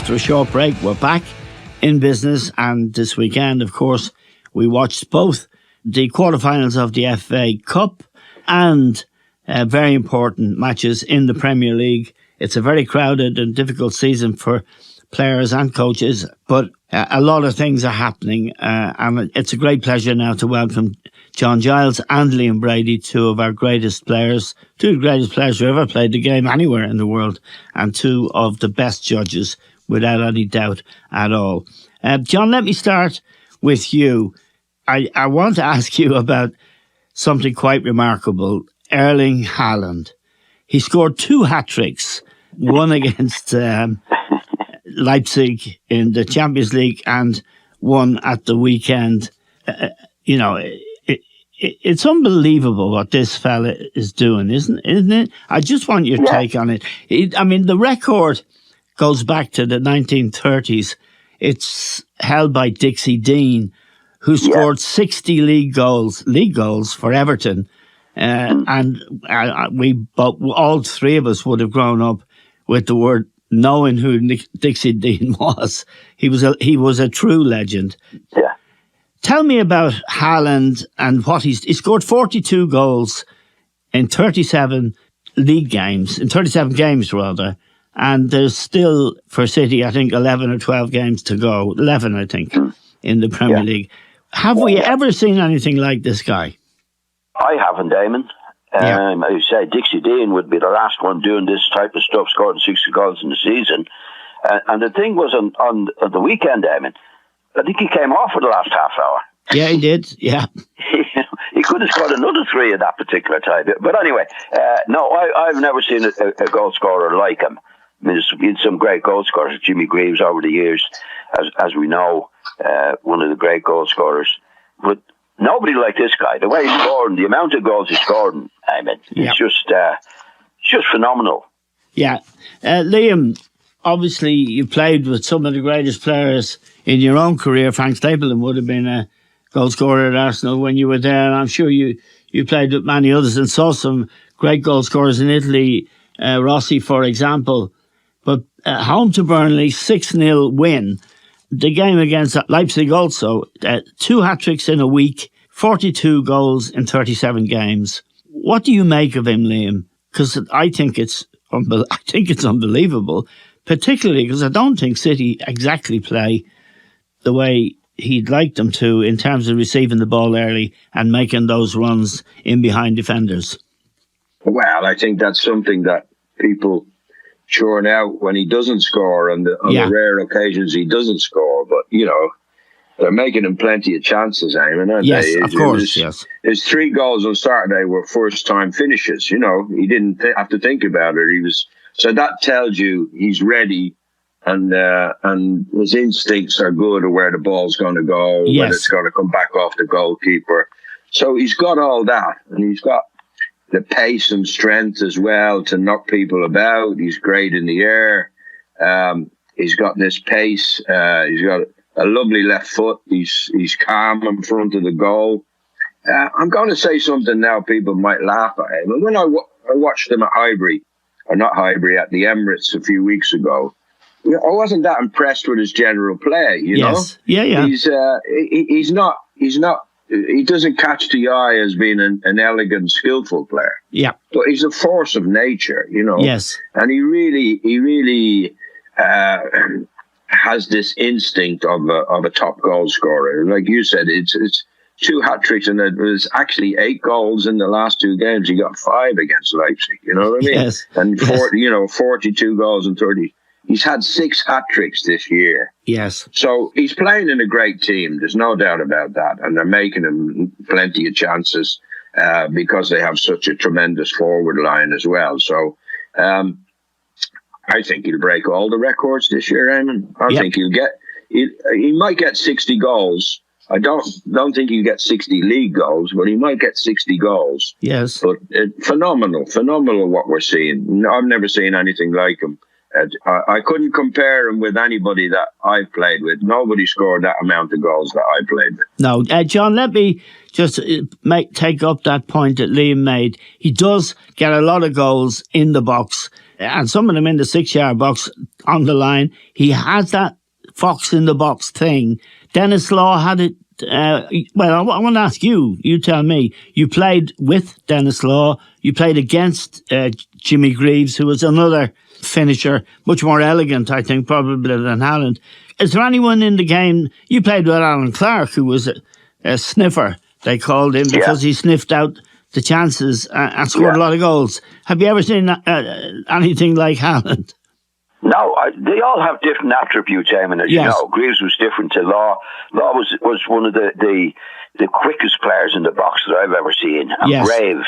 after a short break, we're back in business, and this weekend, of course, we watched both the quarterfinals of the FA Cup and very important matches in the Premier League. It's a very crowded and difficult season for players and coaches, but a lot of things are happening, and it's a great pleasure now to welcome John Giles and Liam Brady, two of our greatest players, two of the greatest players who ever played the game anywhere in the world, and two of the best judges, without any doubt at all. John, let me start with you. I want to ask you about something quite remarkable. Erling Haaland. He scored 2 hat-tricks, one against Leipzig in the Champions League and one at the weekend. It's unbelievable what this fella is doing, isn't it? I just want your take on it. The record goes back to the 1930s. It's held by Dixie Dean, who scored 60 league goals for Everton. And all three of us would have grown up with the word, knowing who Dixie Dean was. He was a true legend. Yeah. Tell me about Haaland and what he scored 42 goals in 37 league games, in 37 games rather, and there's still, for City, I think 11 or 12 games to go, 11 I think, in the Premier League. Have we ever seen anything like this guy? I haven't, Damon. I would say Dixie Dean would be the last one doing this type of stuff, scoring 60 goals in the season. And the thing was on the weekend, Damon, I think he came off for the last half hour. Yeah, he did. Yeah. He could have scored another 3 at that particular time. But anyway, no, I've never seen a goal scorer like him. I mean, there's been some great goal scorers. Jimmy Greaves over the years, as we know, one of the great goal scorers. But nobody like this guy. The way he's scoring, the amount of goals he's scoring, it's just phenomenal. Yeah. Liam, obviously you played with some of the greatest players in your own career. Frank Stapleton would have been a goal scorer at Arsenal when you were there, and I'm sure you played with many others and saw some great goal scorers in Italy, Rossi, for example. But home to Burnley, 6-0 win. The game against Leipzig also, 2 hat-tricks in a week, 42 goals in 37 games. What do you make of him, Liam? Because I think it's unbelievable, particularly because I don't think City exactly play the way he'd like them to in terms of receiving the ball early and making those runs in behind defenders. Well, I think that's something that people churn out when he doesn't score on the rare occasions he doesn't score. But, they're making him plenty of chances, aren't they? Yes, of course, yes. His 3 goals on Saturday were first-time finishes. He didn't have to think about it. So that tells you he's ready, and his instincts are good of where the ball's going to go, when it's going to come back off the goalkeeper. So he's got all that, and he's got the pace and strength as well to knock people about. He's great in the air. He's got this pace. He's got a lovely left foot. He's calm in front of the goal. I'm going to say something now people might laugh at him. When I watched him at at the Emirates a few weeks ago, I wasn't that impressed with his general play, you know? Yeah. He doesn't catch the eye as being an elegant, skillful player. Yeah. But he's a force of nature, Yes. And he really has this instinct of a top goal scorer. Like you said, it's 2 hat-tricks, and it was actually 8 goals in the last 2 games. He got 5 against Leipzig, you know what I mean? Yes. And 42 goals and 30. He's had 6 hat-tricks this year. Yes. So he's playing in a great team. There's no doubt about that. And they're making him plenty of chances because they have such a tremendous forward line as well. So I think he'll break all the records this year, Eamon. I think he might get 60 goals. I don't think he'll get 60 league goals, but he might get 60 goals. Yes. But phenomenal what we're seeing. I've never seen anything like him. I couldn't compare him with anybody that I've played with. Nobody scored that amount of goals that I played with. No, John, let me just take up that point that Liam made. He does get a lot of goals in the box. and some of them in the 6-yard box on the line. He has that fox in the box thing. Dennis Law had it. Well, I want to ask you. You tell me. You played with Dennis Law. You played against Jimmy Greaves, who was another finisher, much more elegant, I think, probably than Haaland. Is there anyone in the game? You played with Alan Clark, who was a sniffer, they called him, because he sniffed out the chances and scored a lot of goals. Have you ever seen anything like Haaland? No, they all have different attributes, Eamon, as you know. Greaves was different to Law. Law was one of the quickest players in the box that I've ever seen, and brave,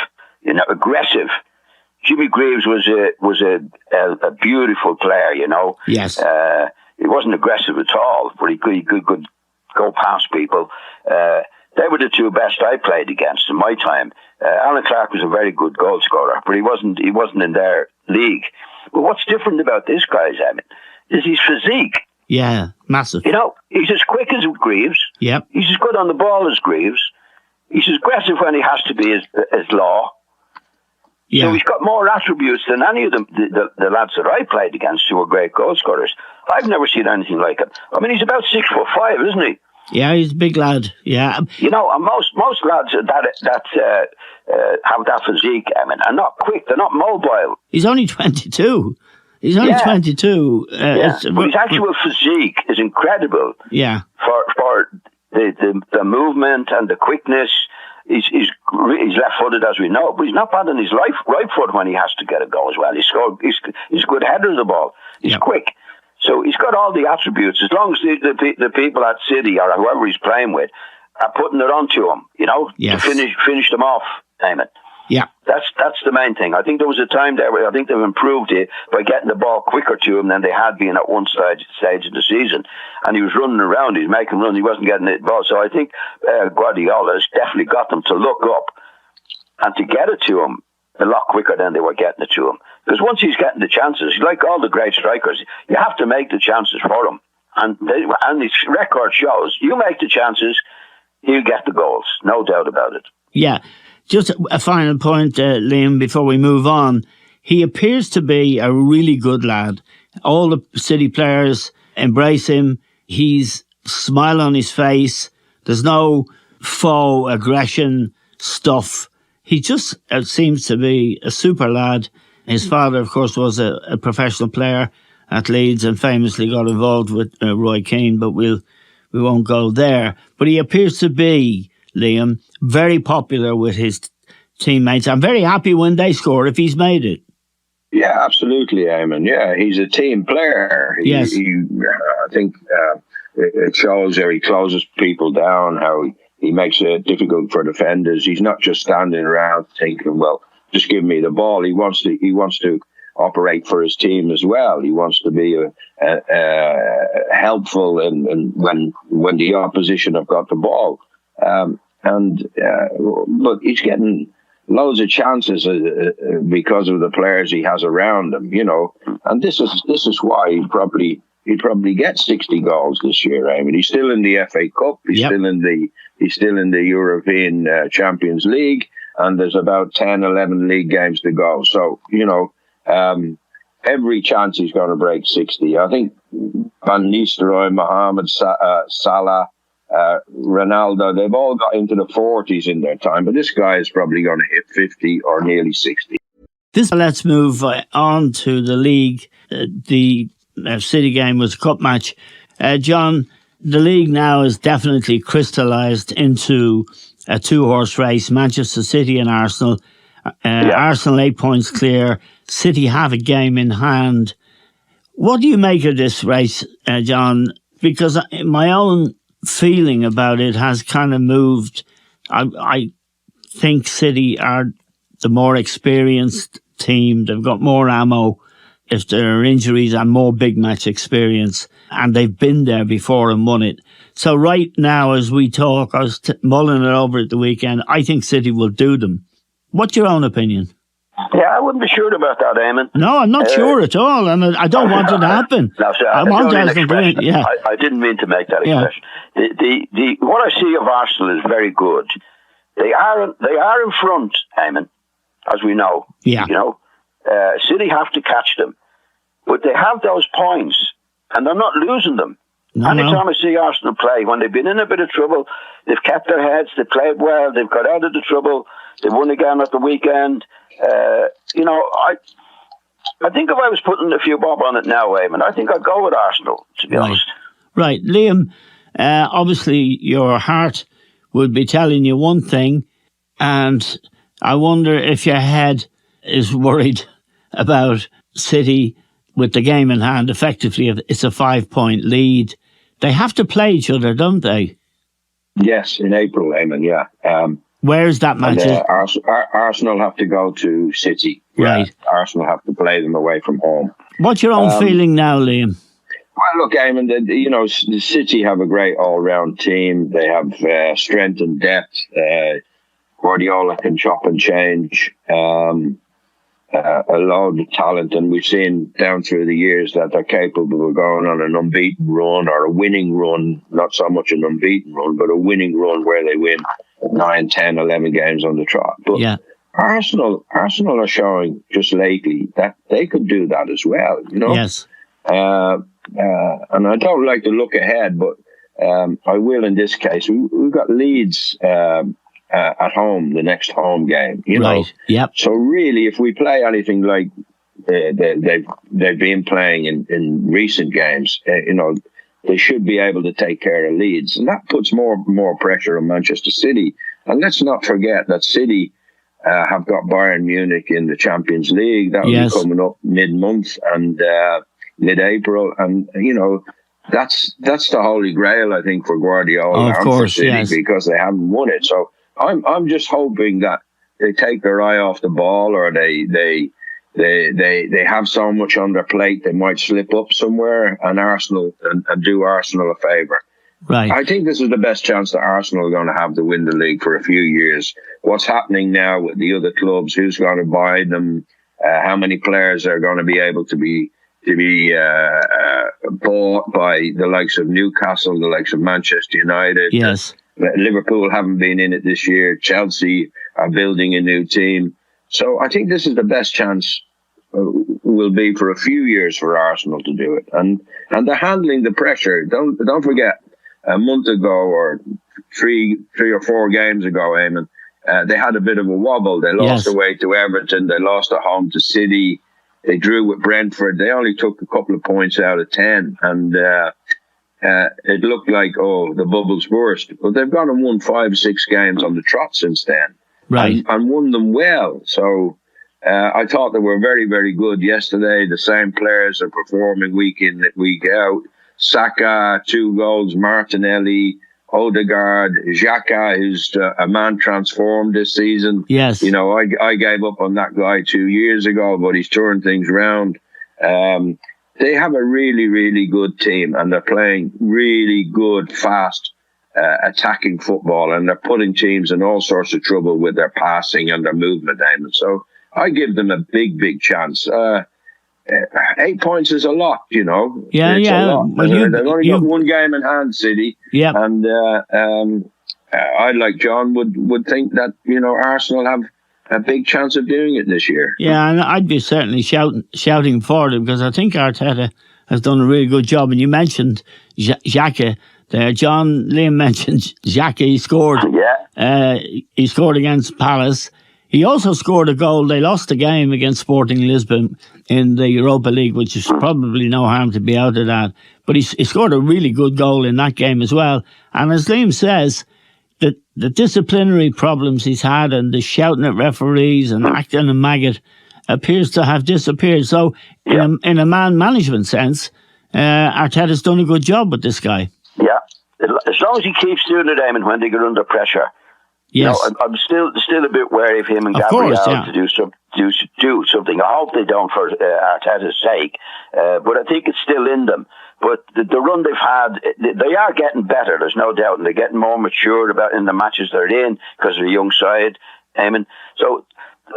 aggressive. Jimmy Greaves was a beautiful player, Yes. He wasn't aggressive at all, but he could go past people. They were the two best I played against in my time. Alan Clark was a very good goal scorer, but he wasn't in their league. But what's different about this guy, Eamon, is his physique. Yeah, massive. He's as quick as Greaves. Yep. He's as good on the ball as Greaves. He's as aggressive when he has to be as Law. Yeah. So he's got more attributes than any of the lads that I played against who were great goal scorers. I've never seen anything like him. I mean, he's about 6'5", isn't he? Yeah, he's a big lad. Yeah. And most lads that have that physique, are not quick. They're not mobile. He's only 22. He's only 22. But his actual physique is incredible. Yeah. For the movement and the quickness. He's left-footed, as we know, but he's not bad on his right foot when he has to get a goal as well. He's a good header of the ball. He's quick. So he's got all the attributes. As long as the people at City or whoever he's playing with are putting it onto him, to finish them off, Eamon. Yeah. That's the main thing. I think there was a time there where I think they've improved it by getting the ball quicker to him than they had been at one stage of the season. And he was running around, he was making runs, he wasn't getting the ball. So I think Guardiola has definitely got them to look up and to get it to him a lot quicker than they were getting it to him. Because once he's getting the chances, like all the great strikers, you have to make the chances for him. And his record shows, you make the chances, he'll get the goals. No doubt about it. Yeah. Just a final point, Liam, before we move on. He appears to be a really good lad. All the City players embrace him. He's smile on his face. There's no faux aggression stuff. He just seems to be a super lad. His father, of course, was a professional player at Leeds and famously got involved with Roy Keane, but we won't go there. But he appears to be, Liam, very popular with his teammates. I'm very happy when they score if he's made it. Yeah, absolutely, Eamon. Yeah, he's a team player. Yes. I think it shows how he closes people down, how he makes it difficult for defenders. He's not just standing around thinking, well, just give me the ball. He wants to operate for his team as well. He wants to be helpful and when the opposition have got the ball. But he's getting loads of chances because of the players he has around him, and this is why he'd probably get 60 goals this year. I mean, he's still in the FA Cup, he's still in the European Champions League, and there's about 10, 11 league games to go. So, every chance he's going to break 60. I think Van Nistelrooy, Mohamed Salah, Ronaldo, they've all got into the 40s in their time, but this guy is probably going to hit 50 or nearly 60. Let's move on to the league. The City game was a cup match. John, the league now is definitely crystallised into a two-horse race, Manchester City and Arsenal. Arsenal 8 points clear. City have a game in hand. What do you make of this race, John? Because my own feeling about it has kind of moved. I think City are the more experienced team. They've got more ammo if there are injuries and more big match experience, and they've been there before and won it. So right now, as we talk, I was mulling it over at the weekend, I think City will do them. What's your own opinion? Yeah, I wouldn't be sure about that, Eamon. No, I'm not sure at all, and I don't want it to happen. No, sir, I didn't mean to make that expression. What I see of Arsenal is very good. They are in front, Eamon, as we know. Yeah. City have to catch them. But they have those points, and they're not losing them. Anytime I see Arsenal play, when they've been in a bit of trouble, they've kept their heads, they've played well, they've got out of the trouble, they won again at the weekend. I think if I was putting a few bob on it now, Eamon, I think I'd go with Arsenal, to be honest. Right. Liam, obviously your heart would be telling you one thing, and I wonder if your head is worried about City with the game in hand. Effectively, it's a 5-point lead. They have to play each other, don't they? Yes, in April, Eamon, yeah. Where's that match? Arsenal have to go to City. Right. Yeah, Arsenal have to play them away from home. What's your own feeling now, Liam? Well, look, Eamon, the City have a great all-round team. They have strength and depth. Guardiola can chop and change. A load of talent, and we've seen down through the years that they're capable of going on an unbeaten run or a winning run, not so much an unbeaten run, but a winning run where they win 9, 10, 11 games on the trot. But Arsenal are showing just lately that they could do that as well, Yes. And I don't like to look ahead, but I will in this case. We've got Leeds at home, the next home game, Right. Yep. So really, if we play anything like they've been playing in recent games, they should be able to take care of Leeds, and that puts more pressure on Manchester City. And let's not forget that City have got Bayern Munich in the Champions League. That will be coming up mid-month and mid-April, and that's the holy grail, I think, for Guardiola and for City, because they haven't won it. So I'm just hoping that they take their eye off the ball, or they have so much on their plate they might slip up somewhere and do Arsenal a favour. Right. I think this is the best chance that Arsenal are going to have to win the league for a few years. What's happening now with the other clubs? Who's going to buy them? How many players are going to be able to be bought by the likes of Newcastle, the likes of Manchester United? Yes. Liverpool haven't been in it this year. Chelsea are building a new team. So I think this is the best chance will be for a few years for Arsenal to do it. And they're handling the pressure. Don't forget, a month ago or three or four games ago, Eamon, they had a bit of a wobble. They lost away to Everton. They lost at home to City. They drew with Brentford. They only took a couple of points out of 10. And it looked like, the bubbles burst. But they've gone and won 5, 6 games on the trot since then. Right. And won them well. So I thought they were very, very good yesterday. The same players are performing week in, week out. Saka, 2 goals. Martinelli, Odegaard, Xhaka, who's a man transformed this season. Yes. I gave up on that guy 2 years ago, but he's turned things around. They have a really, really good team, and they're playing really good, fast, attacking football, and they're putting teams in all sorts of trouble with their passing and their movement. So I give them a big, big chance. 8 points is a lot, Yeah, it's a lot. Well, they've only got one game in hand, City. Yeah. And I, like John, would think that, Arsenal have a big chance of doing it this year. Yeah, and I'd be certainly shouting for them, because I think Arteta has done a really good job. And you mentioned Xhaka there. Liam mentioned Xhaka. He scored. Yeah. He scored against Palace. He also scored a goal. They lost the game against Sporting Lisbon in the Europa League, which is probably no harm to be out of that. But he scored a really good goal in that game as well. And as Liam says, the disciplinary problems he's had and the shouting at referees and acting a maggot appears to have disappeared. So in a man management sense, Arteta's done a good job with this guy. Yeah. As long as he keeps doing it, Eamon, when they get under pressure. Yes. I'm still a bit wary of him and Gabriel to do something. I hope they don't, for Arteta's sake. But I think it's still in them. But the run they've had, they are getting better. There's no doubt, and they're getting more mature in the matches they're in because of the young side. So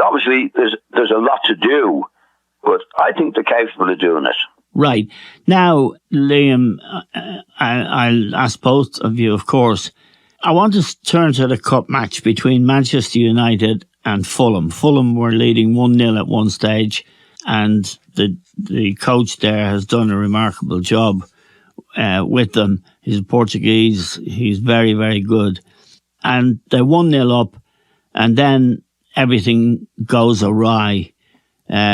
obviously there's a lot to do, but I think they're capable of doing it. Right. Now, Liam, I'll ask both of you, of course. I want to turn to the cup match between Manchester United and Fulham. Fulham were leading 1-0 at one stage. and the coach there has done a remarkable job with them. He's Portuguese. He's very, very good. And they're 1-0 up, and then everything goes awry.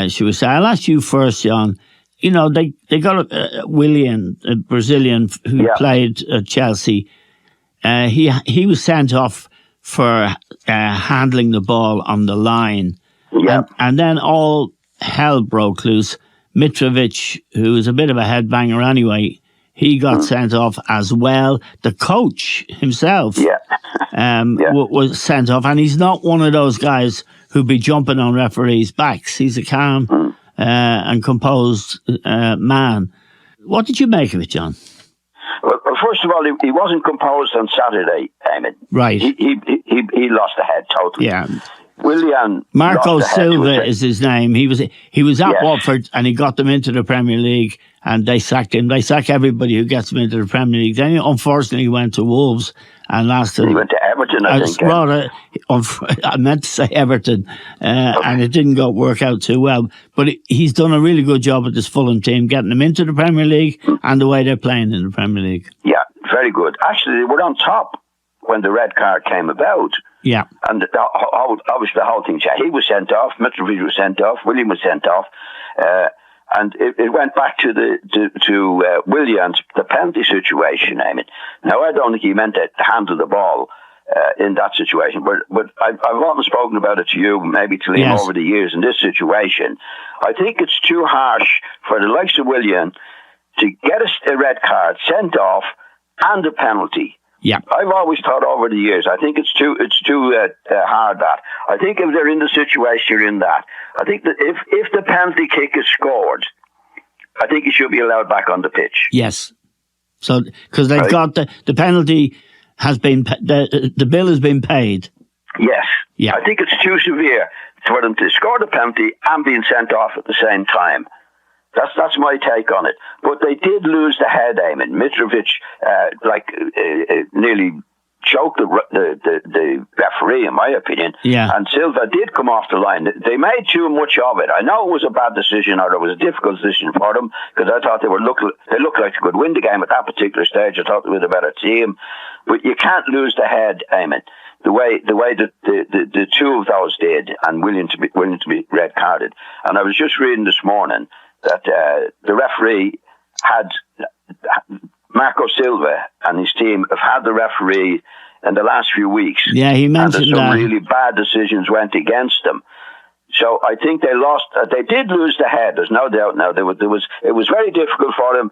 She was saying, I'll ask you first, John. You know, they got Willian, a Brazilian who played at Chelsea. He was sent off for handling the ball on the line. Yeah. And then all hell broke loose. Mitrovic, who was a bit of a headbanger anyway, he got sent off as well. The coach himself was sent off. And he's not one of those guys who'd be jumping on referees' backs. He's a calm and composed man. What did you make of it, John? Well, first of all, he wasn't composed on Saturday, Eamon. Right. He lost the head totally. Yeah. Willian Marco Silva is his name. He was at Watford, and he got them into the Premier League, and they sacked him. They sack everybody who gets them into the Premier League. Then he unfortunately went to Wolves and lasted. He went to Everton, I think. I meant to say Everton, and it didn't work out too well. But he's done a really good job with this Fulham team, getting them into the Premier League and the way they're playing in the Premier League. Yeah, very good. Actually, they were on top when the red card came about. Yeah. And obviously the whole thing changed. He was sent off, Mitrovic was sent off, William was sent off, and it went back to Williams, the penalty situation, I mean. Now, I don't think he meant to handle the ball in that situation, but I've often spoken about it to you, maybe to Liam over the years in this situation. I think it's too harsh for the likes of William to get a red card, sent off, and a penalty. Yeah, I've always thought over the years. I think it's too hard. That I think if they're in the situation you're in, that I think that if the penalty kick is scored, I think he should be allowed back on the pitch. Yes, so because they've got the penalty has been the bill has been paid. Yes, yeah. I think it's too severe for them to score the penalty and being sent off at the same time. That's my take on it. But they did lose the head, Eamon. Mitrovic, nearly choked the referee, in my opinion. Yeah. And Silva did come off the line. They made too much of it. I know it was a bad decision, or it was a difficult decision for them, because I thought they looked like they could win the game at that particular stage. I thought they were the better team. But you can't lose the head, Eamon. The way that the two of those did, and willing to be red carded. And I was just reading this morning that the referee had Marco Silva and his team have had the referee in the last few weeks. Yeah, he mentioned and some really bad decisions went against them. So I think they lost. They did lose the head. There's no doubt. Now it was very difficult for them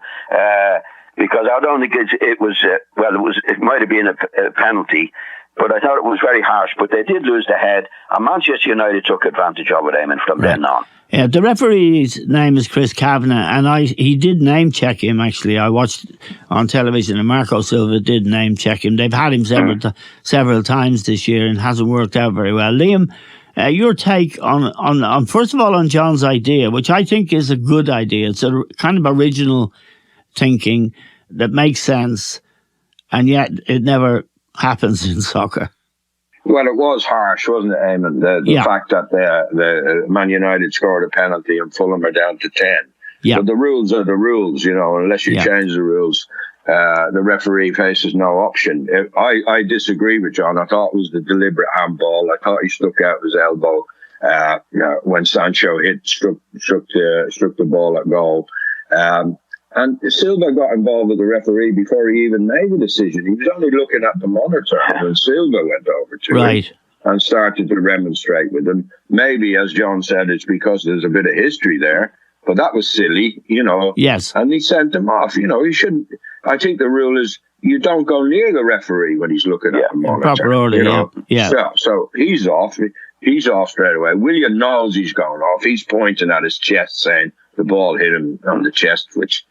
because I don't think it might have been a penalty. But I thought it was very harsh. But they did lose the head, and Manchester United took advantage of it, Eamon, from then on. Yeah, the referee's name is Chris Kavanagh, and he did name check him, actually. I watched on television, and Marco Silva did name check him. They've had him several times this year, and hasn't worked out very well. Liam, your take on first of all, on John's idea, which I think is a good idea. It's a kind of original thinking that makes sense, and yet it never happens in soccer. Well, it was harsh, wasn't it, Eamon? The fact that the Man United scored a penalty and Fulham are down to 10. Yeah. But the rules are the rules, unless you change the rules, the referee faces no option. I disagree with John. I thought it was the deliberate handball. I thought he stuck out his elbow when Sancho struck the ball at goal. And Silva got involved with the referee before he even made the decision. He was only looking at the monitor when Silva went over to him and started to remonstrate with him. Maybe, as John said, it's because there's a bit of history there, but that was silly, Yes. And he sent him off. He shouldn't. I think the rule is you don't go near the referee when he's looking at the monitor. Proper order, yeah. So he's off. He's off straight away. William knows he's going off. He's pointing at his chest saying the ball hit him on the chest, which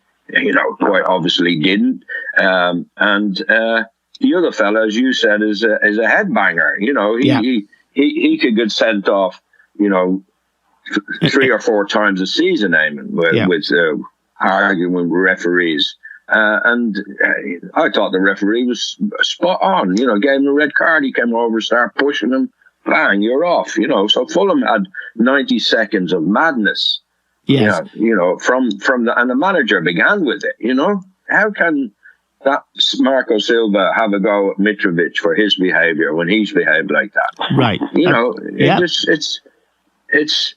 quite obviously didn't. And the other fella, as you said, is a headbanger. He could get sent off, 3 or 4 times a season, Eamon, with arguing with referees. And I thought the referee was spot on. Gave him a red card. He came over, started pushing him. Bang, you're off. So Fulham had 90 seconds of madness. Yes. From and the manager began with it. How can that Marco Silva have a go at Mitrovic for his behaviour when he's behaved like that? Right. It's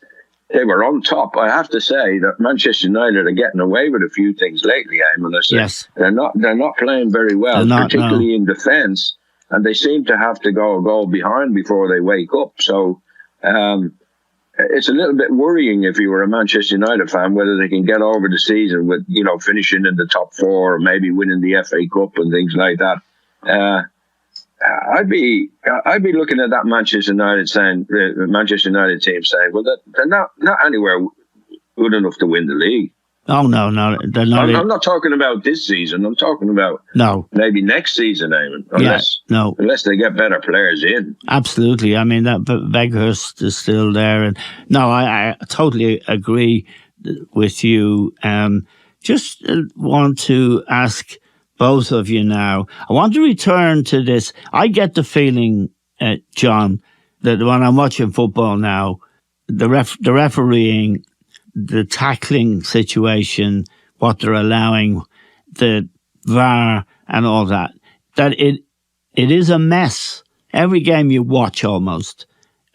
they were on top. I have to say that Manchester United are getting away with a few things lately. Yes. They're not playing very well, particularly in defence, and they seem to have to go a goal behind before they wake up. So it's a little bit worrying if you were a Manchester United fan whether they can get over the season with finishing in the top 4 or maybe winning the FA Cup and things like that. I'd be looking at that Manchester United team saying, well, they're not anywhere good enough to win the league. Oh no, they're not. I'm not talking about this season. I'm talking about maybe next season, Eamon. Unless they get better players in. Absolutely. I mean, that Weghorst is still there, and no, I totally agree with you. Just want to ask both of you now. I want to return to this. I get the feeling, John, that when I'm watching football now, the refereeing, the tackling situation, what they're allowing, the VAR and all that it is a mess. Every game you watch almost,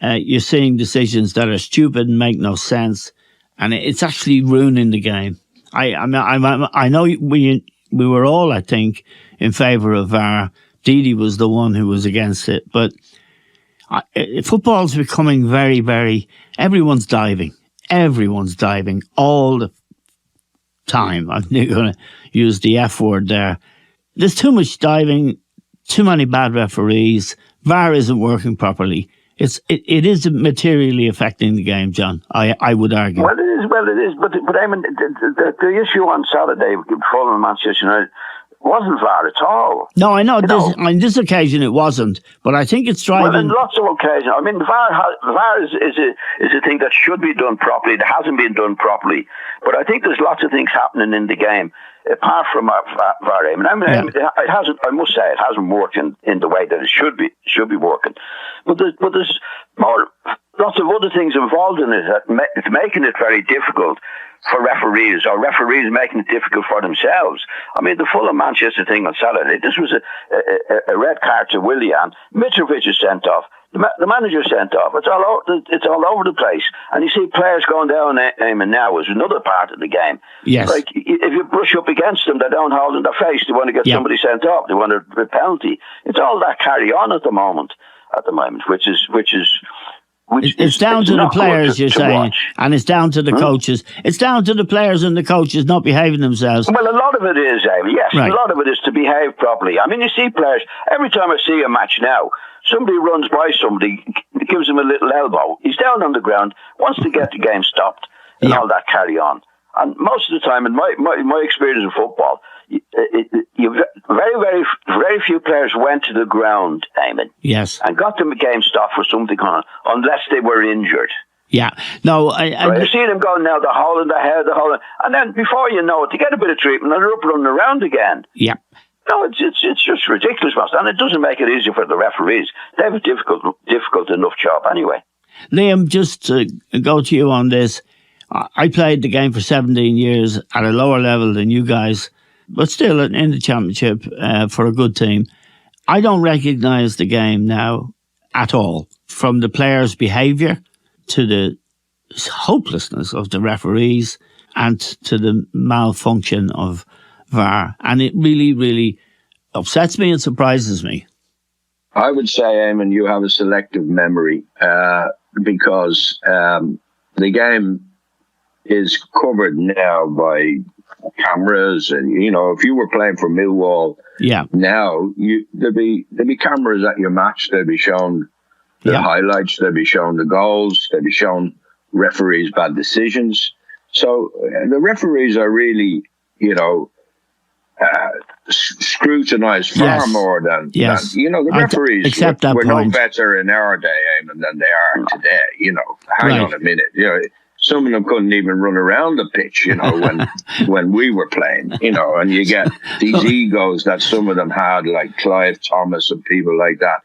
you're seeing decisions that are stupid and make no sense, and it's actually ruining the game. I know we were all, I think, in favour of VAR. Didi was the one who was against it, but football's becoming very, very... Everyone's diving all the time. I'm going to use the F word there. There's too much diving, too many bad referees. VAR isn't working properly. It is materially affecting the game, John. I would argue. Well, it is. But I mean, the issue on Saturday with Fulham and Manchester United wasn't VAR at all. No, I know. On this occasion it wasn't, but I think it's driving... Well, in lots of occasions. I mean, VAR is a thing that should be done properly. It hasn't been done properly. But I think there's lots of things happening in the game, apart from VAR. It hasn't, I must say, it hasn't worked in the way that it should be working. But there's lots of other things involved in it that it's making it very difficult for referees, or referees making it difficult for themselves. I mean, the Fulham Manchester thing on Saturday, this was a red card to Willian. Mitrovic is sent off. The manager sent off. It's all over the place. And you see players going down aiming now is another part of the game. Yes. Like, if you brush up against them, they don't hold in their face. They want to get somebody sent off. They want a penalty. It's all that carry on at the moment, which is it's down to the players, you're saying, and it's down to the coaches. It's down to the players and the coaches not behaving themselves. Well, a lot of it is, Amy. Yes, right. A lot of it is to behave properly. I mean, you see players, every time I see a match now, somebody runs by somebody, gives him a little elbow. He's down on the ground, wants to get the game stopped, and all that carry on. And most of the time, in my experience of football, very few players went to the ground, Eamon. Yes. And got the game stopped for something on, unless they were injured. Yeah. No, you see them going now, the hole in the head, and then before you know it, they get a bit of treatment and they're up running around again. Yeah. No, it's just ridiculous, and it doesn't make it easier for the referees. They have a difficult enough job anyway. Liam, just to go to you on this, I played the game for 17 years at a lower level than you guys, but still in the championship for a good team. I don't recognise the game now at all, from the players' behaviour to the hopelessness of the referees and to the malfunction of VAR. And it really, really upsets me and surprises me. I would say, Eamon, you have a selective memory because the game is covered now by cameras, and if you were playing for Millwall, now there'd be cameras at your match. They'd be shown the highlights. They'd be shown the goals. They'd be shown referees' bad decisions. So the referees are really, scrutinised far more than the referees were no better in our day, Eamon, than they are today. Hang on a minute, some of them couldn't even run around the pitch, when we were playing, and you get these egos that some of them had, like Clive Thomas and people like that.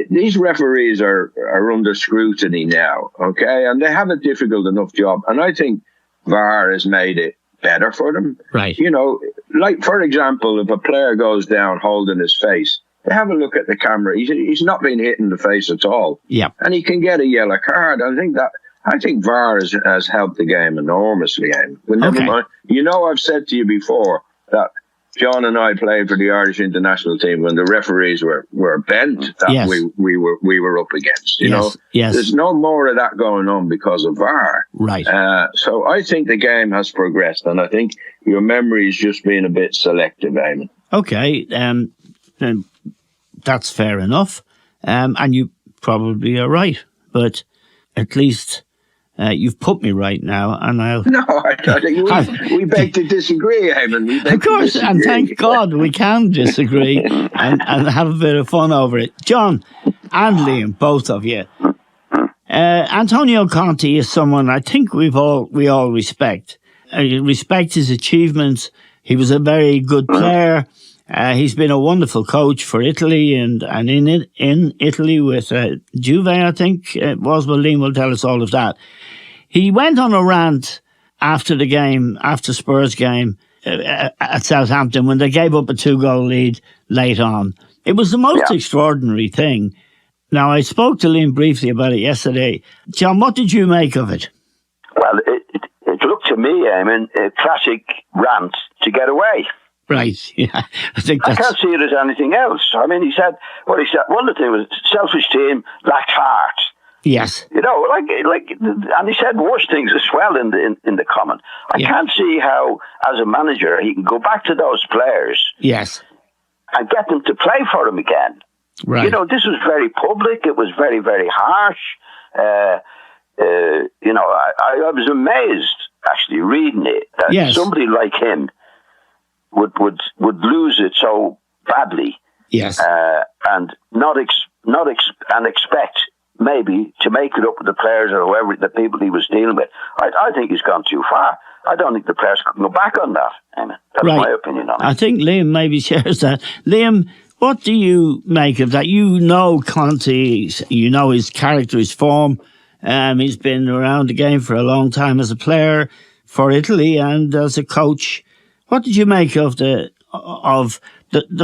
these referees are under scrutiny now, okay? And they have a difficult enough job. And I think VAR has made it better for them. Right. You know, like, for example, if a player goes down holding his face, they have a look at the camera. He's not been hit in the face at all. Yeah. And he can get a yellow card. I think VAR has helped the game enormously. But never mind. You know, I've said to you before that John and I played for the Irish international team when the referees were bent that we were up against. You know, there's no more of that going on because of VAR. Right. So I think the game has progressed, and I think your memory is just being a bit selective, Eamon. Okay, that's fair enough, and you probably are right, but at least. You've put me right now, and I'll... No, I think we beg to disagree, Eamon. Of course, and thank God we can disagree and have a bit of fun over it. John and Liam, both of you. Antonio Conte is someone I think we all respect. Respect his achievements. He was a very good player. He's been a wonderful coach for Italy and in Italy with Juve, I think it was. Well, Liam will tell us all of that. He went on a rant after the game, after Spurs game at Southampton when they gave up a 2-goal lead late on. It was the most extraordinary thing. Now, I spoke to Liam briefly about it yesterday. John, what did you make of it? Well, it looked to me, a classic rant to get away. Right, yeah. I can't see it as anything else. I mean, he said, one of the things was selfish team lacked heart. Yes. You know, and he said worse things as well in the comment. I can't see how, as a manager, he can go back to those players. Yes. And get them to play for him again. Right. You know, this was very public. It was very, very harsh. You know, I was amazed, actually, reading it, that somebody like him would lose it so badly. Yes. And expect maybe to make it up with the players or whoever, the people he was dealing with. I think he's gone too far. I don't think the players can go back on that. Eamon. That's my opinion on it. I think Liam maybe shares that. Liam, what do you make of that? You know Conte, you know his character, his form. He's been around the game for a long time as a player for Italy and as a coach. What did you make of the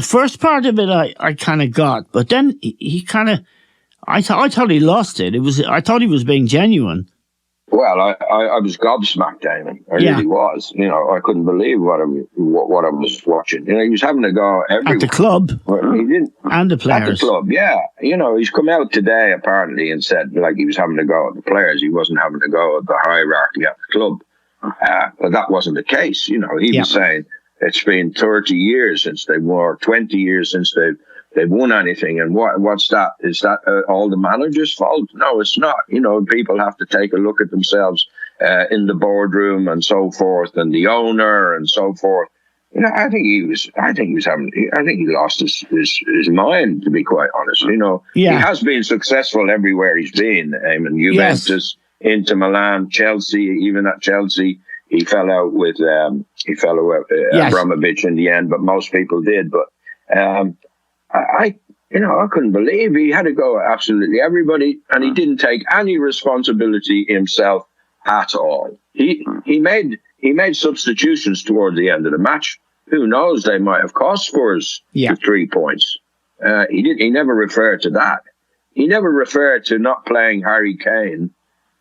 first part of it? I kind of got, but then he kind of, I thought he lost it. I thought he was being genuine. Well, I was gobsmacked, Eamon. I really was. You know, I couldn't believe what I was watching. You know, he was having a go everywhere. At the club. Well, he didn't. And the players. At the club, yeah. You know, he's come out today, apparently, and said, like, he was having a go at the players. He wasn't having a go at the hierarchy at the club. But that wasn't the case. You know, he was saying it's been 30 years since they won, 20 years since they've won anything. And what's that? Is that all the manager's fault? No, it's not. You know, people have to take a look at themselves in the boardroom and so forth, and the owner and so forth. You know, I think he lost his mind, to be quite honest. You know, he has been successful everywhere he's been. Juventus, Inter Milan, Chelsea. Even at Chelsea, he fell out with Abramovich in the end, but most people did. But I couldn't believe he had to go at absolutely everybody, and he didn't take any responsibility himself at all. He made substitutions toward the end of the match. Who knows? They might have cost Spurs 3 points. He never referred to that. He never referred to not playing Harry Kane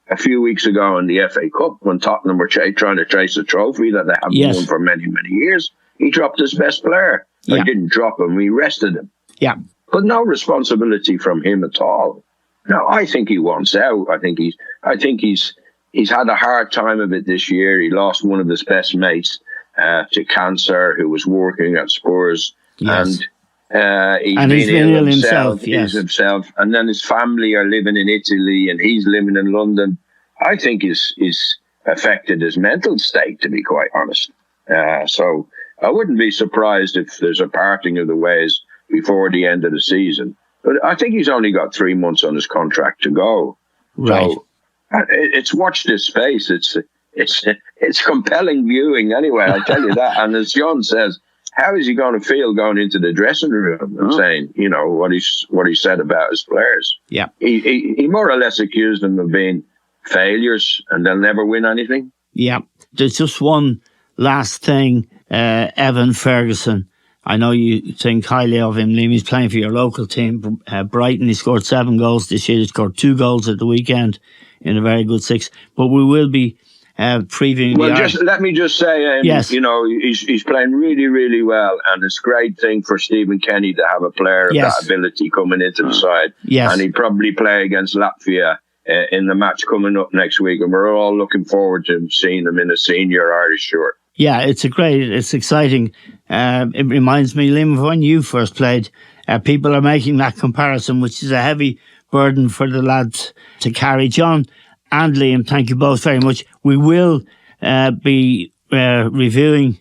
a few weeks ago in the FA Cup when Tottenham were trying to chase a trophy that they haven't won for many, many years. He dropped his best player. He didn't drop him. We rested him. Yeah. But no responsibility from him at all. No, I think he wants out. I think he's had a hard time of it this year. He lost one of his best mates to cancer, who was working at Spurs. Yes. And he's been ill himself. And then his family are living in Italy and he's living in London. I think he's affected his mental state, to be quite honest. So I wouldn't be surprised if there's a parting of the ways before the end of the season. But I think he's only got 3 months on his contract to go. Right. So it's watch this space. It's compelling viewing anyway, I tell you that. And as John says, how is he going to feel going into the dressing room and saying, you know, what he said about his players? Yeah. He more or less accused them of being failures and they'll never win anything. Yeah. There's just one last thing. Evan Ferguson. I know you think highly of him, Liam. He's playing for your local team, Brighton. He scored 7 goals this year. He scored 2 goals at the weekend in a very good 6. But we will be previewing. Well, let me just say, yes. You know, he's playing really, really well, and it's a great thing for Stephen Kenny to have a player of that ability coming into the side. Yes. And he'd probably play against Latvia in the match coming up next week, and we're all looking forward to seeing him in a senior Irish shirt. Yeah, it's exciting. It reminds me, Liam, of when you first played. People are making that comparison, which is a heavy burden for the lads to carry. John and Liam, thank you both very much. We will be reviewing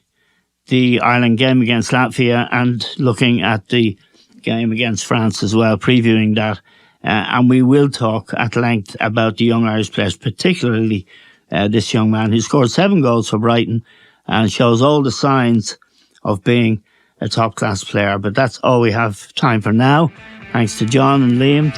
the Ireland game against Latvia and looking at the game against France as well, previewing that. And we will talk at length about the young Irish players, particularly this young man who scored 7 goals for Brighton and shows all the signs of being a top-class player. But that's all we have time for now. Thanks to John and Liam.